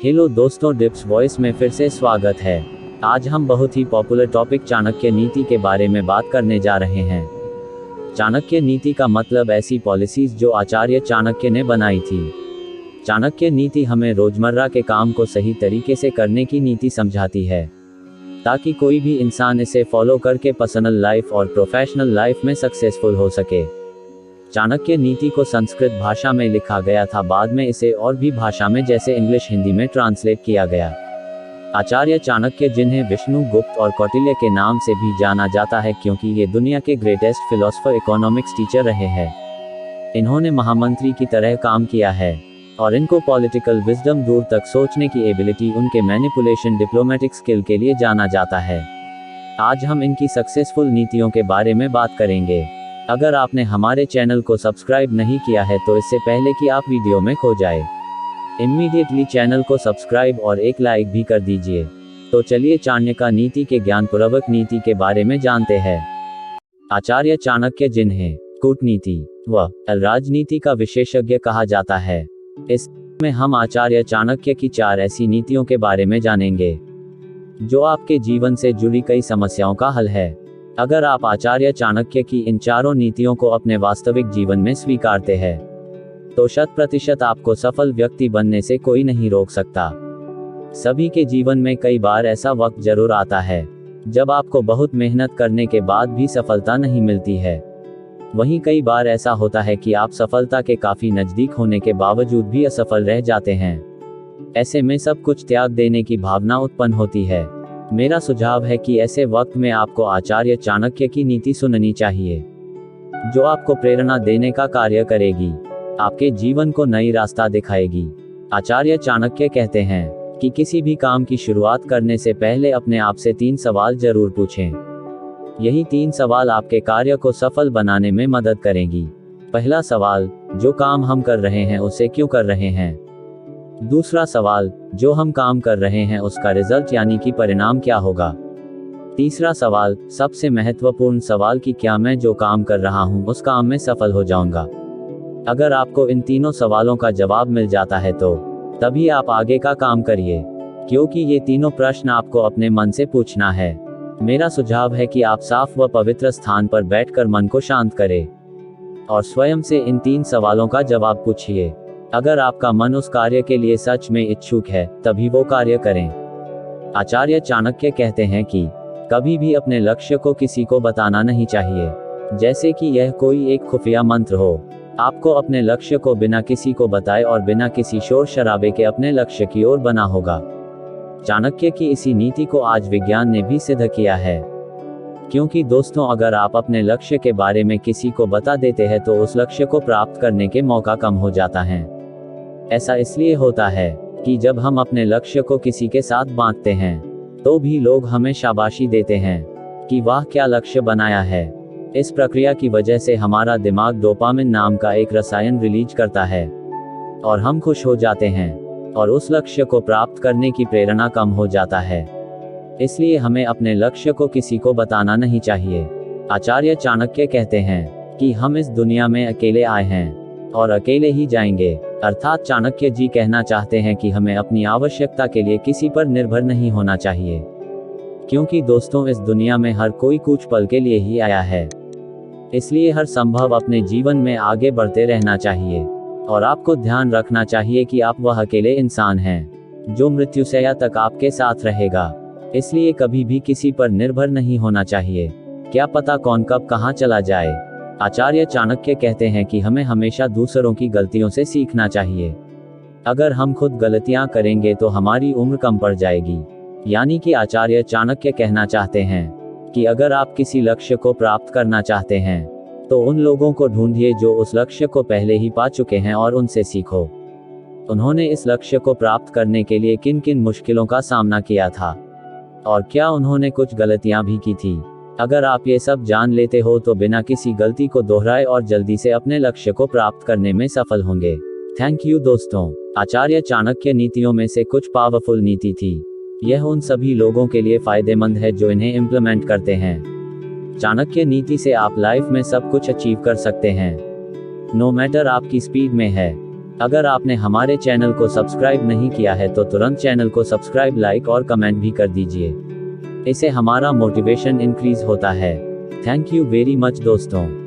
Hello दोस्तों, dips voice में फिर से स्वागत है। आज हम बहुत ही पॉपुलर टॉपिक चाणक्य नीति के बारे में बात करने जा रहे हैं। चाणक्य नीति का मतलब ऐसी पॉलिसीज जो आचार्य चाणक्य ने बनाई थी। चाणक्य नीति हमें रोजमर्रा के काम को सही तरीके से करने की नीति समझाती है, ताकि कोई भी इंसान इसे फॉलो करके पर्सनल लाइफ और प्रोफेशनल लाइफ में सक्सेसफुल हो सके। चाणक्य नीति को संस्कृत भाषा में लिखा गया था, बाद में इसे और भी भाषा में जैसे इंग्लिश, हिंदी में ट्रांसलेट किया गया। आचार्य चाणक्य, जिन्हें विष्णु गुप्त और कौटिल्य के नाम से भी जाना जाता है क्योंकि ये दुनिया के ग्रेटेस्ट फिलोसफर, इकोनॉमिक्स टीचर रहे हैं। इन्होंने महामंत्री की तरह काम किया है और इनको पॉलिटिकल विजडम, दूर तक सोचने की एबिलिटी, उनके मैनिपुलेशन, डिप्लोमेटिक स्किल के लिए जाना जाता है। आज हम इनकी सक्सेसफुल नीतियों के बारे में बात करेंगे। अगर आपने हमारे चैनल को सब्सक्राइब नहीं किया है तो इससे पहले कि आप वीडियो में खो जाए, इमीडिएटली चैनल को सब्सक्राइब और एक लाइक भी कर दीजिए। तो चलिए चाणक्य नीति के ज्ञानपूर्वक नीति के बारे में जानते हैं। आचार्य चाणक्य, जिन्हें कूटनीति व राजनीति का विशेषज्ञ कहा जाता है, इसमें हम आचार्य चाणक्य की 4 ऐसी नीतियों के बारे में जानेंगे जो आपके जीवन से जुड़ी कई समस्याओं का हल है। अगर आप आचार्य चाणक्य की इन 4 नीतियों को अपने वास्तविक जीवन में स्वीकारते हैं तो 100% आपको सफल व्यक्ति बनने से कोई नहीं रोक सकता। सभी के जीवन में कई बार ऐसा वक्त जरूर आता है जब आपको बहुत मेहनत करने के बाद भी सफलता नहीं मिलती है। वहीं कई बार ऐसा होता है कि आप सफलता के काफी नजदीक होने के बावजूद भी असफल रह जाते हैं। ऐसे में सब कुछ त्याग देने की भावना उत्पन्न होती है। मेरा सुझाव है कि ऐसे वक्त में आपको आचार्य चाणक्य की नीति सुननी चाहिए, जो आपको प्रेरणा देने का कार्य करेगी, आपके जीवन को नई रास्ता दिखाएगी। आचार्य चाणक्य कहते हैं कि किसी भी काम की शुरुआत करने से पहले अपने आप से 3 सवाल जरूर पूछें। यही 3 सवाल आपके कार्य को सफल बनाने में मदद करेंगी। पहला सवाल, जो काम हम कर रहे हैं उसे क्यों कर रहे हैं। दूसरा सवाल, जो हम काम कर रहे हैं उसका रिजल्ट यानी कि परिणाम क्या होगा। तीसरा सवाल, सबसे महत्वपूर्ण सवाल, कि क्या मैं जो काम कर रहा हूं उस काम में सफल हो जाऊंगा। अगर आपको इन तीनों सवालों का जवाब मिल जाता है तो तभी आप आगे का काम करिए, क्योंकि ये तीनों प्रश्न आपको अपने मन से पूछना है। मेरा सुझाव है कि आप साफ व पवित्र स्थान पर बैठकर मन को शांत करें और स्वयं से इन 3 सवालों का जवाब पूछिए। अगर आपका मन उस कार्य के लिए सच में इच्छुक है तभी वो कार्य करें। आचार्य चाणक्य कहते हैं कि कभी भी अपने लक्ष्य को किसी को बताना नहीं चाहिए, जैसे कि यह कोई एक खुफिया मंत्र हो। आपको अपने लक्ष्य को बिना किसी को बताए और बिना किसी शोर शराबे के अपने लक्ष्य की ओर बना होगा। चाणक्य की इसी नीति को आज विज्ञान ने भी सिद्ध किया है, क्योंकि दोस्तों, अगर आप अपने लक्ष्य के बारे में किसी को बता देते हैं तो उस लक्ष्य को प्राप्त करने के मौका कम हो जाता है। ऐसा इसलिए होता है कि जब हम अपने लक्ष्य को किसी के साथ बांटते हैं तो भी लोग हमें शाबाशी देते हैं कि वाह क्या लक्ष्य बनाया है। इस प्रक्रिया की वजह से हमारा दिमाग डोपामिन नाम का एक रसायन रिलीज करता है और हम खुश हो जाते हैं और उस लक्ष्य को प्राप्त करने की प्रेरणा कम हो जाता है। इसलिए हमें अपने लक्ष्य को किसी को बताना नहीं चाहिए। आचार्य चाणक्य कहते हैं कि हम इस दुनिया में अकेले आए हैं और अकेले ही जाएंगे। अर्थात चाणक्य जी कहना चाहते हैं कि हमें अपनी आवश्यकता के लिए किसी पर निर्भर नहीं होना चाहिए, क्योंकि दोस्तों, इस दुनिया में हर कोई कुछ पल के लिए ही आया है। इसलिए हर संभव अपने जीवन में आगे बढ़ते रहना चाहिए और आपको ध्यान रखना चाहिए कि आप वह अकेले इंसान हैं जो मृत्युशैया तक आपके साथ रहेगा। इसलिए कभी भी किसी पर निर्भर नहीं होना चाहिए, क्या पता कौन कब कहां चला जाए। आचार्य चाणक्य कहते हैं कि हमें हमेशा दूसरों की गलतियों से सीखना चाहिए। अगर हम खुद गलतियां करेंगे तो हमारी उम्र कम पड़ जाएगी। यानी कि आचार्य चाणक्य कहना चाहते हैं कि अगर आप किसी लक्ष्य को प्राप्त करना चाहते हैं तो उन लोगों को ढूंढिए जो उस लक्ष्य को पहले ही पा चुके हैं और उनसे सीखो। उन्होंने इस लक्ष्य को प्राप्त करने के लिए किन किन मुश्किलों का सामना किया था और क्या उन्होंने कुछ गलतियां भी की थी। अगर आप ये सब जान लेते हो तो बिना किसी गलती को दोहराए और जल्दी से अपने लक्ष्य को प्राप्त करने में सफल होंगे। थैंक यू दोस्तों। आचार्य चाणक्य नीतियों में से कुछ पावरफुल नीति थी। यह उन सभी लोगों के लिए फायदेमंद है जो इन्हें इम्प्लीमेंट करते हैं। चाणक्य नीति से आप लाइफ में सब कुछ अचीव कर सकते हैं, नो मैटर आपकी स्पीड में है। अगर आपने हमारे चैनल को सब्सक्राइब नहीं किया है तो तुरंत चैनल को सब्सक्राइब, लाइक और कमेंट भी कर दीजिए। इससे हमारा मोटिवेशन इंक्रीज होता है। थैंक यू वेरी मच दोस्तों।